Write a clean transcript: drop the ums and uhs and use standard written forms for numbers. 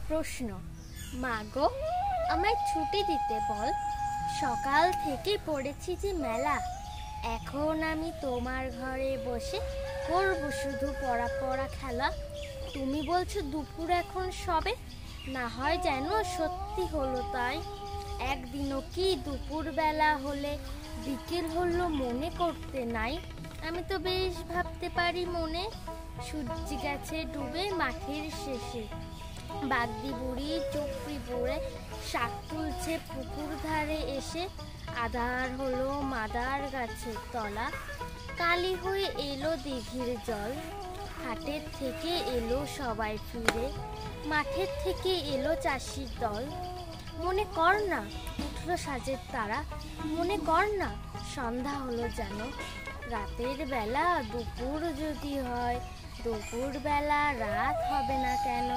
প্রশ্ন, মা গো আমায় ছুটি দিতে বল, সকাল থেকে পড়েছি যে মেলা। এখন আমি তোমার ঘরে বসে করব শুধু পড়া পড়া খেলা। তুমি বলছো দুপুর এখন সবে, না হয় যেন সত্যি হলো তাই। একদিনও কি দুপুর বেলা হলে বিকেল হলো মনে করতে নাই। আমি তো বেশ ভাবতে পারি মনে, সূর্য গেছে ডুবে মাঠের শেষে। বাগদি বুড়ি চোখি পড়ে শাক তুলছে পুকুর ধারে এসে। আধার হলো মাদার গাছের তলা, কালি হয়ে এলো দিঘির জল। হাটের থেকে এলো সবাই ফিরে, মাঠের থেকে এলো চাষির দল। মনে কর না উঠলো সাজের তারা, মনে কর না সন্ধ্যা হলো যেন। রাতের বেলা দুপুর যদি হয়, দুপুর বেলা রাত হবে না কেন।